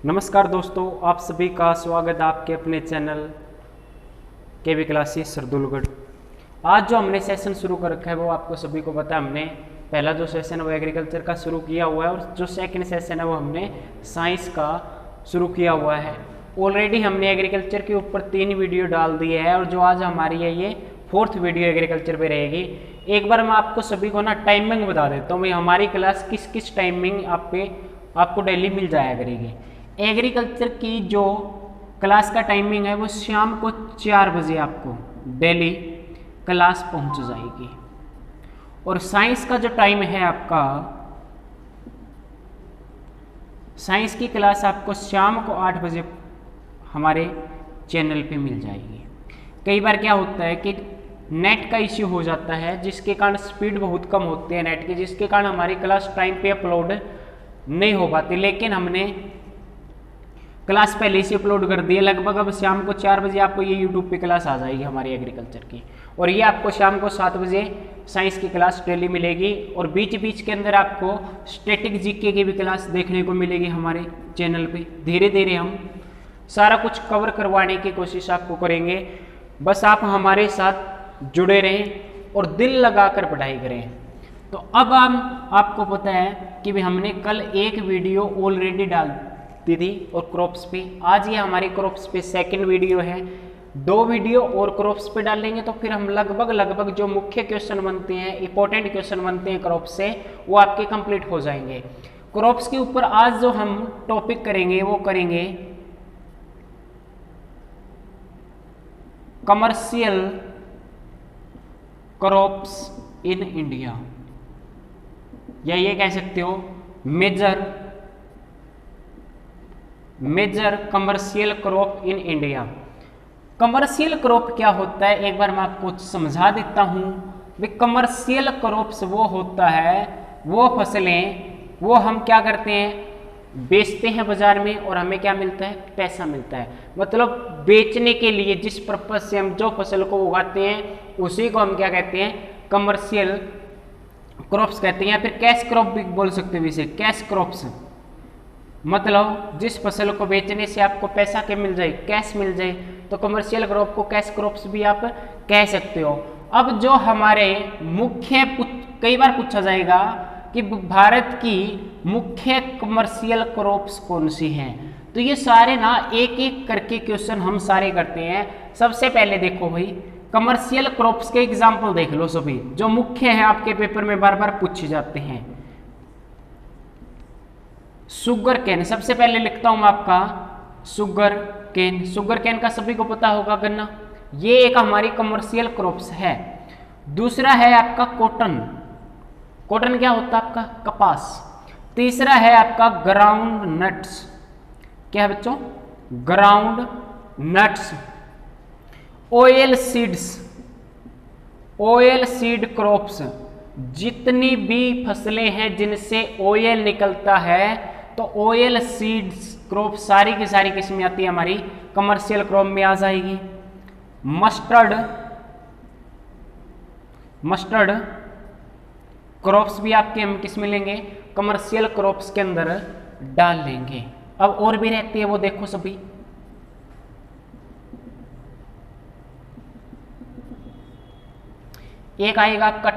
नमस्कार दोस्तों, आप सभी का स्वागत है आपके अपने चैनल केवी क्लासेस सरदुलगढ़। आज जो हमने सेशन शुरू कर रखा है वो आपको सभी को पता है। हमने पहला जो सेशन है वो एग्रीकल्चर का शुरू किया हुआ है और जो सेकंड सेशन है वो हमने साइंस का शुरू किया हुआ है। ऑलरेडी हमने एग्रीकल्चर के ऊपर 3 वीडियो डाल दिए हैं और जो आज हमारी है ये 4th वीडियो एग्रीकल्चर पे रहेगी। एक बार मैं आपको सभी को ना टाइमिंग बता देता हूँ, भाई हमारी क्लास किस किस टाइमिंग आपको डेली मिल जाया करेगी। एग्रीकल्चर की जो क्लास का टाइमिंग है वो शाम को 4 बजे आपको डेली क्लास पहुंच जाएगी। और साइंस का जो टाइम है आपका, साइंस की क्लास आपको शाम को 8 बजे हमारे चैनल पे मिल जाएगी। कई बार क्या होता है कि नेट का इश्यू हो जाता है जिसके कारण स्पीड बहुत कम होती है नेट की, जिसके कारण हमारी क्लास टाइम पे अपलोड नहीं हो पाती। लेकिन हमने क्लास पहले से अपलोड कर दी है। लगभग अब शाम को 4 बजे आपको ये यूट्यूब पे क्लास आ जाएगी हमारी एग्रीकल्चर की, और ये आपको शाम को 7 बजे साइंस की क्लास डेली मिलेगी। और बीच बीच के अंदर आपको स्टैटिक जीके की भी क्लास देखने को मिलेगी हमारे चैनल पे। धीरे धीरे हम सारा कुछ कवर करवाने की कोशिश आपको करेंगे। बस आप हमारे साथ जुड़े रहें और दिल लगाकर पढ़ाई करें। तो अब आपको पता है कि भी हमने कल एक वीडियो ऑलरेडी डाल दी थी और क्रॉप्स पे। आज ये हमारी क्रॉप्स पे सेकंड वीडियो है। 2 वीडियो और क्रॉप्स पे डालेंगे तो फिर हम लगभग जो मुख्य क्वेश्चन बनते हैं, इंपॉर्टेंट क्वेश्चन बनते हैं क्रॉप्स से, वो आपके कंप्लीट हो जाएंगे। क्रॉप्स के ऊपर आज जो हम टॉपिक करेंगे वो करेंगे कमर्शियल क्रॉप्स इन इंडिया, या ये कह सकते हो major commercial crop in India. Commercial crop क्या होता है एक बार मैं आपको समझा देता हूं। वे कमर्शियल क्रॉप्स वो होता है, वो फसलें वो हम क्या करते हैं, बेचते हैं बाजार में और हमें क्या मिलता है, पैसा मिलता है। मतलब बेचने के लिए जिस पर्पज से हम जो फसल को उगाते हैं उसी को हम क्या कहते हैं, कमर्शियल क्रॉप्स कहते हैं, या फिर कैश क्रॉप भी बोल सकते हैं इसे, कैश क्रॉप्स। मतलब जिस फसल को बेचने से आपको पैसा क्या मिल जाए, कैश मिल जाए, तो कमर्शियल क्रॉप को कैश क्रॉप्स भी आप कह सकते हो। अब जो हमारे कई बार पूछा जाएगा कि भारत की मुख्य कमर्शियल क्रॉप्स कौन सी हैं, तो ये सारे ना एक एक करके क्वेश्चन हम सारे करते हैं। सबसे पहले देखो भाई, कमर्शियल क्रॉप्स के एग्जाम्पल देख लो सभी जो मुख्य हैं, आपके पेपर में बार बार पूछे जाते हैं। शुगर केन, सबसे पहले लिखता हूं मैं आपका शुगर केन। शुगर केन का सभी को पता होगा, गन्ना, ये एक हमारी कमर्शियल क्रॉप्स है। दूसरा है आपका कॉटन। कॉटन क्या होता है आपका, कपास। तीसरा है आपका ग्राउंड नट्स। क्या है बच्चों, ground nuts. Oil seeds, oil seed crops, जितनी भी फसलें हैं जिनसे ऑयल निकलता है तो ऑयल सीड्स क्रॉप सारी की सारी किस्में आती है हमारी कमर्शियल क्रॉप में आ जाएगी। मस्टर्ड क्रॉप्स भी आपके हम किस में लेंगे, कमर्शियल क्रॉप्स के अंदर डाल लेंगे। अब और भी रहती है वो देखो सभी, एक आएगा आपका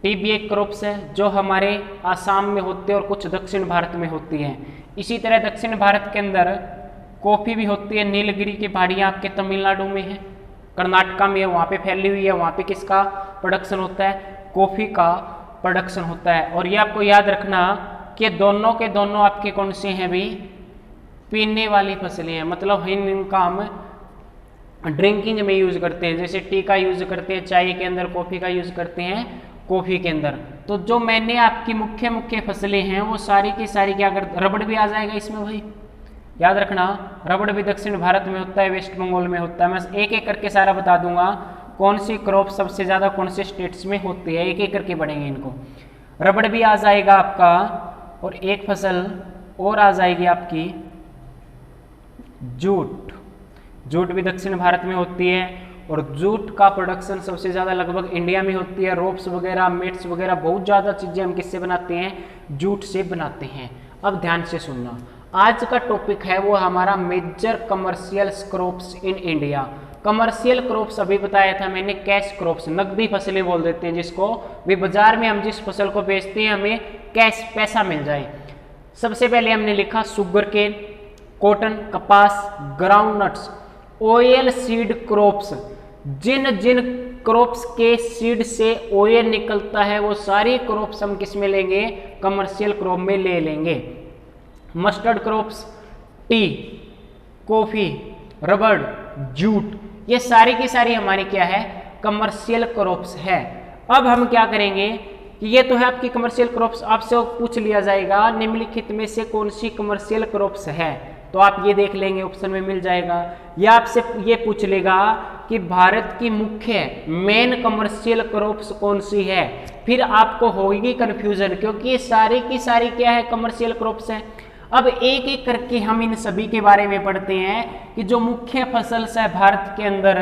टी भी एक क्रॉप्स है जो हमारे आसाम में होते हैं और कुछ दक्षिण भारत में होती है। इसी तरह दक्षिण भारत के अंदर कॉफी भी होती है। नीलगिरी की पहाड़ियाँ आपके तमिलनाडु में है, कर्नाटका में है, वहाँ पे फैली हुई है। वहाँ पे किसका प्रोडक्शन होता है, कॉफी का प्रोडक्शन होता है। और ये आपको याद रखना कि दोनों के दोनों आपके कौन से हैं भी, पीने वाली फसलें हैं। मतलब इनका हम ड्रिंकिंग में यूज करते हैं, जैसे टी का यूज करते हैं चाय के अंदर, कॉफी का यूज करते हैं कॉफी के अंदर। तो जो मैंने आपकी मुख्य फसलें हैं वो सारी की सारी क्या कर, रबड़ भी आ जाएगा इसमें भाई, याद रखना। रबड़ भी दक्षिण भारत में होता है, वेस्ट बंगाल में होता है। मैं एक एक करके सारा बता दूंगा कौन सी क्रॉप सबसे ज्यादा कौन से स्टेट्स में होती है, एक एक करके बढ़ेंगे इनको। रबड़ भी आ जाएगा आपका, और एक फसल और आ जाएगी आपकी जूट। जूट भी दक्षिण भारत में होती है और जूट का प्रोडक्शन सबसे ज़्यादा लगभग इंडिया में होती है। रोप्स वगैरह, मेट्स वगैरह बहुत ज़्यादा चीज़ें हम किससे बनाते हैं, जूट से बनाते हैं। अब ध्यान से सुनना, आज का टॉपिक है वो हमारा major commercial crops in India. Commercial crops अभी बताया था मैंने, कैश क्रॉप्स नकदी फसलें बोल देते हैं जिसको, भी बाजार में हम जिस फसल को बेचते हैं हमें कैश पैसा मिल जाए। सबसे पहले हमने लिखा शुगर केन, कॉटन, कपास, ground nuts, oil seed crops. जिन जिन क्रॉप्स के सीड से ऑयल निकलता है वो सारी क्रॉप्स हम किस में लेंगे, कमर्शियल क्रॉप में ले लेंगे। मस्टर्ड क्रॉप्स, टी, कॉफी, रबड़, जूट, ये सारी की सारी हमारी क्या है, कमर्शियल क्रॉप्स है। अब हम क्या करेंगे कि ये तो है आपकी कमर्शियल क्रॉप्स, आपसे पूछ लिया जाएगा निम्नलिखित में से कौन सी कमर्शियल क्रॉप्स है, तो आप ये देख लेंगे ऑप्शन में मिल जाएगा। या आपसे ये पूछ लेगा कि भारत की मुख्य मेन कमर्शियल क्रॉप्स कौन सी है, फिर आपको होगी कंफ्यूजन, क्योंकि ये सारी की सारी क्या है, कमर्शियल क्रॉप्स है। अब एक एक करके हम इन सभी के बारे में पढ़ते हैं कि जो मुख्य फसल है भारत के अंदर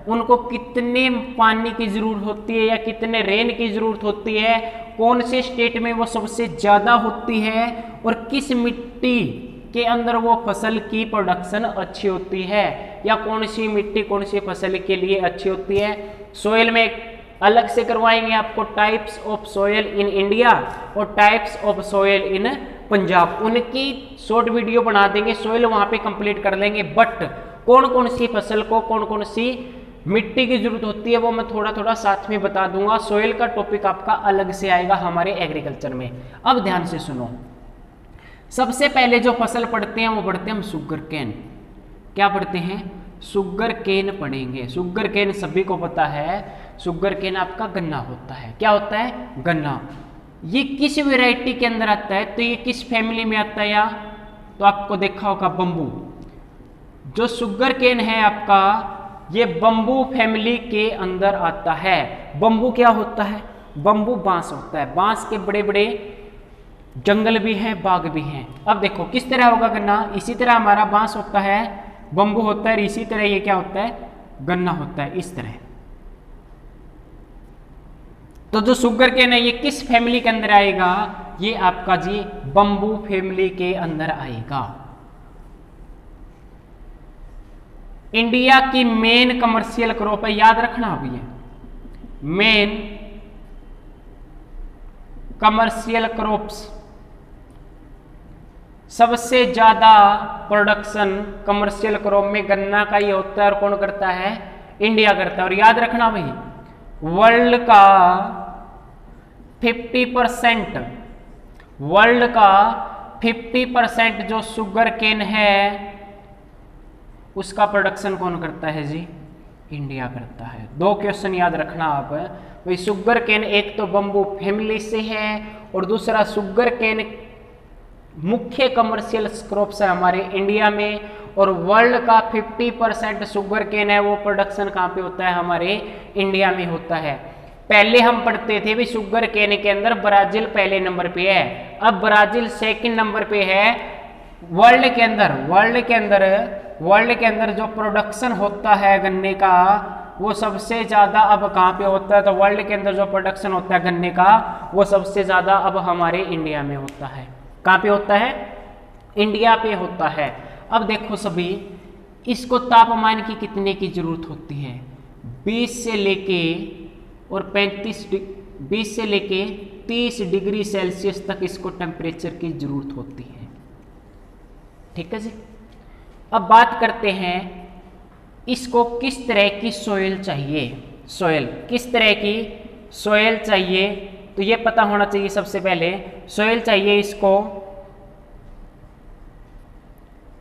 उनको कितने पानी की जरूरत होती है या कितने रेन की जरूरत होती है, कौन से स्टेट में वो सबसे ज़्यादा होती है और किस मिट्टी के अंदर वो फसल की प्रोडक्शन अच्छी होती है, या कौन सी मिट्टी कौन सी फसल के लिए अच्छी होती है। सोयल में अलग से करवाएंगे आपको types of soil in India और टाइप्स ऑफ सोयल इन पंजाब, उनकी शॉर्ट वीडियो बना देंगे, सोयल वहां पे कंप्लीट कर लेंगे। बट कौन कौन सी फसल को कौन कौन सी मिट्टी की जरूरत होती है वो मैं थोड़ा थोड़ा साथ में बता दूंगा। सोयल का टॉपिक आपका अलग से आएगा हमारे एग्रीकल्चर में। अब ध्यान से सुनो, सबसे पहले जो फसल पढ़ते हैं वो पढ़ते हैं हम शुगर केन। क्या पढ़ते हैं, शुगर केन पढ़ेंगे। शुगर केन सभी को पता है, शुगर केन आपका गन्ना होता है। क्या होता है, गन्ना। ये किस वैरायटी के अंदर आता है, तो ये किस फैमिली में आता है, या तो आपको देखा होगा बम्बू। जो शुगर केन है आपका ये बम्बू फैमिली के अंदर आता है। बम्बू क्या होता है, बम्बू बांस होता है। बांस के बड़े बड़े जंगल भी हैं, बाग भी हैं। अब देखो किस तरह होगा गन्ना, इसी तरह हमारा बांस होता है, बम्बू होता है, इसी तरह ये क्या होता है, गन्ना होता है, इस तरह। तो जो शुगर केन है ये किस फैमिली के अंदर आएगा, ये आपका जी बम्बू फैमिली के अंदर आएगा। इंडिया की मेन कमर्शियल क्रॉप है, याद रखना अभी है, मेन कमर्शियल क्रॉप्स। सबसे ज्यादा प्रोडक्शन कमर्शियल क्रॉप में गन्ना का ही होता है, और कौन करता है, इंडिया करता है। और याद रखना भाई, वर्ल्ड का 50%, वर्ल्ड का 50% जो शुगर केन है उसका प्रोडक्शन कौन करता है जी, इंडिया करता है। दो क्वेश्चन याद रखना आप भाई, शुगर केन एक तो बम्बू फैमिली से है और दूसरा शुगर केन मुख्य कमर्शियल क्रॉप्स है हमारे इंडिया में, और वर्ल्ड का 50% शुगर केन है वो प्रोडक्शन कहाँ पे होता है, हमारे इंडिया में होता है। पहले हम पढ़ते थे भी शुगर केन के अंदर ब्राजील पहले नंबर पे है, अब ब्राजील सेकंड नंबर पे है। वर्ल्ड के अंदर जो प्रोडक्शन होता है गन्ने का वो सबसे ज्यादा अब कहाँ पे होता है, तो वर्ल्ड के अंदर जो प्रोडक्शन होता है गन्ने का वो सबसे ज्यादा अब हमारे इंडिया में होता है। कहाँ पे होता है, इंडिया पे होता है। अब देखो सभी, इसको तापमान की कितने की जरूरत होती है, 20 से लेके और 20 से लेके 30 डिग्री सेल्सियस तक इसको टेम्परेचर की जरूरत होती है। ठीक है जी। अब बात करते हैं इसको किस तरह की सोयल चाहिए, सोयल किस तरह की सोयल चाहिए, तो ये पता होना चाहिए। सबसे पहले सोयल चाहिए इसको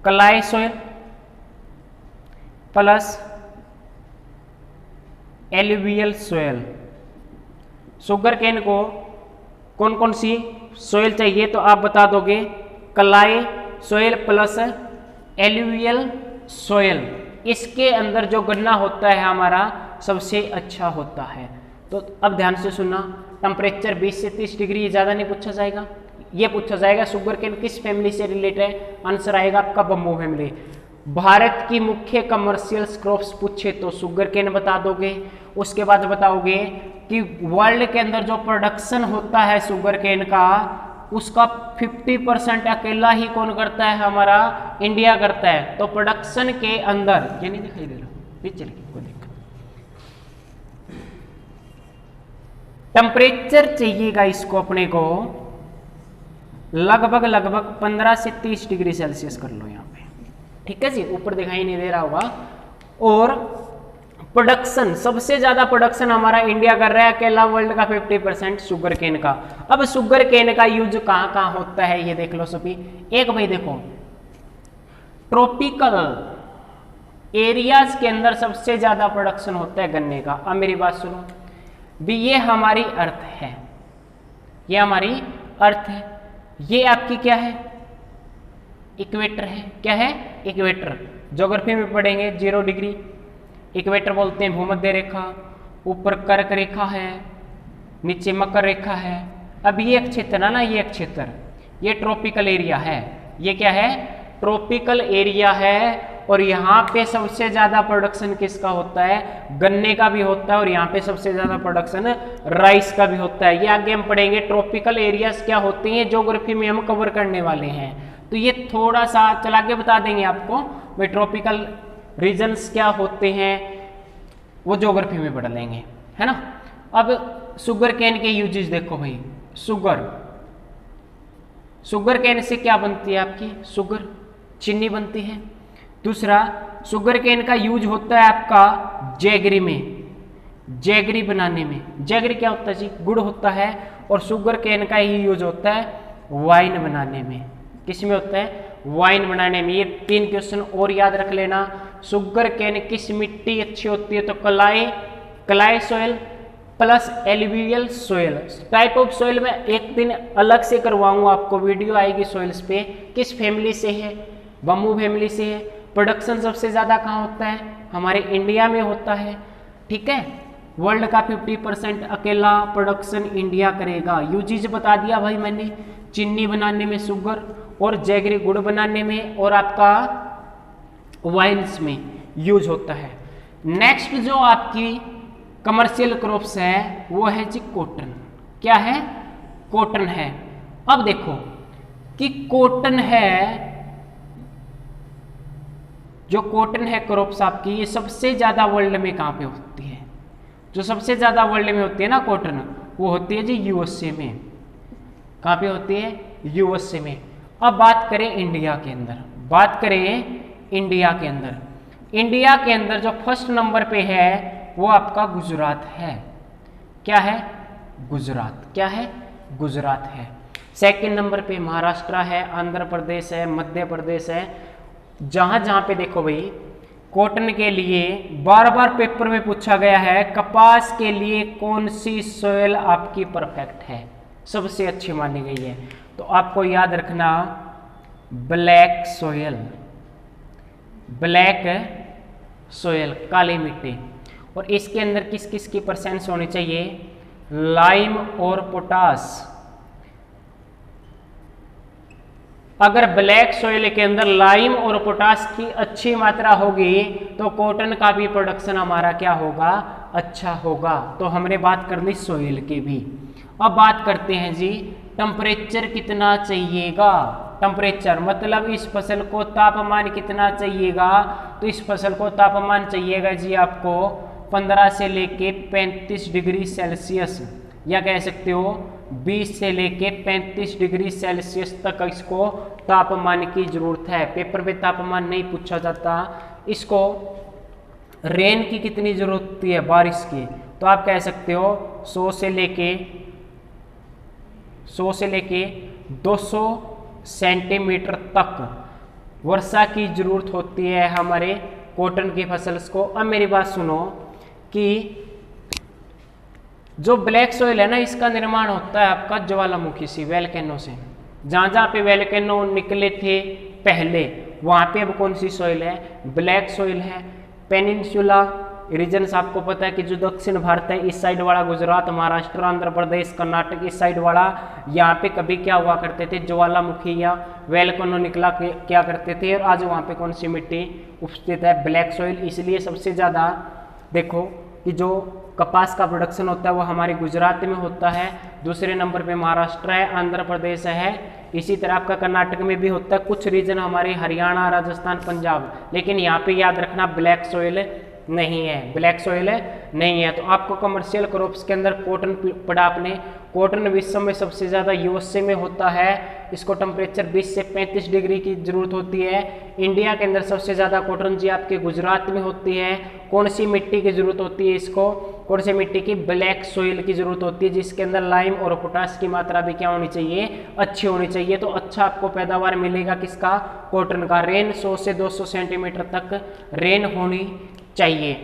clay soil plus alluvial soil. Sugar cane को कौन कौन सी सोयल चाहिए, तो आप बता दोगे क्लाई सोयल प्लस एलुवियल सोयल। इसके अंदर जो गन्ना होता है हमारा सबसे अच्छा होता है। तो अब ध्यान से सुनना, टेम्परेचर 20 से 30 डिग्री, ज़्यादा नहीं पूछा जाएगा। ये पूछा जाएगा शुगर केन किस फैमिली से रिलेटेड है, आंसर आएगा आपका बम्बू फैमिली। भारत की मुख्य कमर्शियल क्रॉप्स पूछे तो शुगर केन बता दोगे। उसके बाद बताओगे कि वर्ल्ड के अंदर जो प्रोडक्शन होता है शुगर केन का उसका 50% अकेला ही कौन करता है, हमारा इंडिया करता है। तो प्रोडक्शन के अंदर ये नहीं दिखाई दे रहा, पीछे को देख, टेम्परेचर चाहिएगा इसको अपने को लगभग 15 से 30 डिग्री सेल्सियस कर लो यहाँ पे, ठीक है जी, ऊपर दिखाई नहीं दे रहा होगा। और प्रोडक्शन, सबसे ज्यादा प्रोडक्शन हमारा इंडिया कर रहा है, अकेला वर्ल्ड का 50% शुगर केन का। अब शुगर केन का यूज कहाँ कहाँ होता है ये देख लो सभी। एक भाई देखो, ट्रॉपिकल एरियाज के अंदर सबसे ज्यादा प्रोडक्शन होता है गन्ने का। अब मेरी बात सुनो भी, ये हमारी अर्थ है, ये हमारी अर्थ है, ये आपकी क्या है, इक्वेटर है। क्या है, इक्वेटर। ज्योग्राफी में पढ़ेंगे 0 डिग्री इक्वेटर बोलते हैं, भूमध्य रेखा, ऊपर कर्क रेखा है, नीचे मकर रेखा है। अब ये एक क्षेत्र है ना, ये एक क्षेत्र, ये ट्रॉपिकल एरिया है। ये क्या है, ट्रॉपिकल एरिया है। और यहाँ पे सबसे ज्यादा प्रोडक्शन किसका होता है, गन्ने का भी होता है, और यहाँ पे सबसे ज्यादा प्रोडक्शन राइस का भी होता है। ये आगे हम पढ़ेंगे ट्रॉपिकल एरियाज क्या होते हैं, ज्योग्राफी में हम कवर करने वाले हैं। तो ये थोड़ा सा चला के बता देंगे आपको भाई, ट्रॉपिकल रीजन्स क्या होते हैं वो ज्योग्राफी में पढ़ लेंगे, है ना। अब शुगर केन के यूजेस देखो भाई, शुगर केन से क्या बनती है आपकी, शुगर, चीनी बनती है। दूसरा, शुगर केन का यूज होता है आपका जैगरी में, जैगरी बनाने में। जैगरी क्या होता है जी, गुड़ होता है। और शुगर केन का ही यूज होता है वाइन बनाने में। किस में होता है, वाइन बनाने में। ये 3 क्वेश्चन और याद रख लेना। शुगर केन किस मिट्टी अच्छी होती है, तो clay soil plus alluvial soil. Type of soil में एक दिन अलग से करवाऊंगा आपको, वीडियो आएगी सॉइल्स पे। किस फैमिली से है, बम्बू फैमिली से है। प्रोडक्शन सबसे ज्यादा कहाँ होता है, हमारे इंडिया में होता है, ठीक है। वर्ल्ड का 50% अकेला प्रोडक्शन इंडिया करेगा। यूजेज बता दिया भाई मैंने, चीनी बनाने में शुगर, और जैगरी गुड़ बनाने में, और आपका वाइन्स में यूज होता है। नेक्स्ट जो आपकी कमर्शियल क्रॉप्स है वो है जी कॉटन। क्या है, कॉटन है। अब देखो कि कॉटन है, जो कॉटन है क्रॉप्स आपकी, ये सबसे ज्यादा वर्ल्ड में कहाँ पे होती है, जो सबसे ज्यादा वर्ल्ड में होती है ना कॉटन, वो होती है जी यूएसए में। कहाँ पे होती है, यूएसए में। अब बात करें इंडिया के अंदर, बात करें इंडिया के अंदर। इंडिया के अंदर जो फर्स्ट नंबर पे है वो आपका गुजरात है। क्या है, गुजरात। क्या है, गुजरात है। सेकंड नंबर पे महाराष्ट्र है, आंध्र प्रदेश है, मध्य प्रदेश है। जहां जहां पे देखो भाई, कॉटन के लिए बार बार पेपर में पूछा गया है, कपास के लिए कौन सी सॉइल आपकी परफेक्ट है, सबसे अच्छी मानी गई है। तो आपको याद रखना ब्लैक सॉइल, ब्लैक सॉइल, काली मिट्टी। और इसके अंदर किस किस की परसेंट होनी चाहिए, लाइम और पोटास। अगर ब्लैक सॉइल के अंदर लाइम और पोटास की अच्छी मात्रा होगी तो कॉटन का भी प्रोडक्शन हमारा क्या होगा, अच्छा होगा। तो हमने बात करनी सॉइल की भी। अब बात करते हैं जी टेम्परेचर कितना चाहिएगा। टेम्परेचर मतलब इस फसल को तापमान कितना चाहिएगा, तो इस फसल को तापमान चाहिएगा जी आपको 15 से लेके 35 डिग्री सेल्सियस, या कह सकते हो 20 से लेके 35 डिग्री सेल्सियस तक इसको तापमान की जरूरत है। पेपर पे तापमान नहीं पूछा जाता। इसको रेन की कितनी जरूरत होती है, बारिश की, तो आप कह सकते हो 100 से लेके 200 सेंटीमीटर तक वर्षा की जरूरत होती है हमारे कॉटन की फसल को। अब मेरी बात सुनो कि जो ब्लैक सॉइल है ना, इसका निर्माण होता है आपका ज्वालामुखी से, वोल्केनो से। जहाँ जहाँ पे वोल्केनो निकले थे पहले, वहाँ पे अब कौन सी सॉइल है, ब्लैक सॉइल है। पेनिनसुला रीजन्स आपको पता है कि जो दक्षिण भारत है, इस साइड वाला गुजरात, महाराष्ट्र, आंध्र प्रदेश, कर्नाटक, इस साइड वाला, यहाँ पे कभी क्या हुआ करते थे, ज्वालामुखी या वोल्केनो निकला क्या करते थे, और आज वहाँ पे कौन सी मिट्टी उपस्थित है, ब्लैक सॉइल। इसलिए सबसे ज़्यादा देखो कि जो कपास का प्रोडक्शन होता है वो हमारे गुजरात में होता है, दूसरे नंबर पे महाराष्ट्र है, आंध्र प्रदेश है, इसी तरह आपका कर्नाटक में भी होता है, कुछ रीजन हमारे हरियाणा, राजस्थान, पंजाब। लेकिन यहाँ पे याद रखना ब्लैक सॉइल नहीं है, ब्लैक सॉइल नहीं है। तो आपको कमर्शियल क्रॉप्स के अंदर कॉटन पढ़ा आपने। कॉटन विश्व में सबसे ज़्यादा यूएसए में होता है, इसको टेम्परेचर 20 से 35 डिग्री की जरूरत होती है। इंडिया के अंदर सबसे ज़्यादा कॉटन जी आपके गुजरात में होती है। कौन सी मिट्टी की जरूरत होती है इसको, कौन सी मिट्टी की, ब्लैक सॉइल की जरूरत होती है, जिसके अंदर लाइम और पोटाश की मात्रा भी क्या होनी चाहिए, अच्छी होनी चाहिए। तो अच्छा आपको पैदावार मिलेगा किसका, कॉटन का। रेन 100 से 200 सेंटीमीटर तक रेन होनी चाहिए।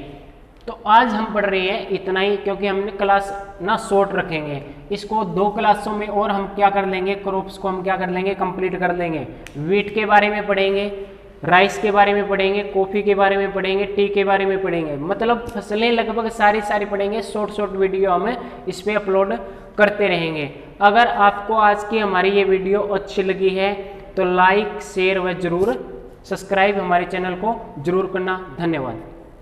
तो आज हम पढ़ रहे हैं इतना ही, क्योंकि हमने क्लास ना शॉर्ट रखेंगे, इसको 2 क्लासों में और हम क्या कर लेंगे, क्रॉप्स को हम क्या कर लेंगे, कंप्लीट कर लेंगे। वीट के बारे में पढ़ेंगे, राइस के बारे में पढ़ेंगे, कॉफ़ी के बारे में पढ़ेंगे, टी के बारे में पढ़ेंगे, मतलब फसलें लगभग सारी पढ़ेंगे। शॉर्ट वीडियो हम इस पर अपलोड करते रहेंगे। अगर आपको आज की हमारी ये वीडियो अच्छी लगी है तो लाइक, शेयर व जरूर सब्सक्राइब हमारे चैनल को जरूर करना। धन्यवाद।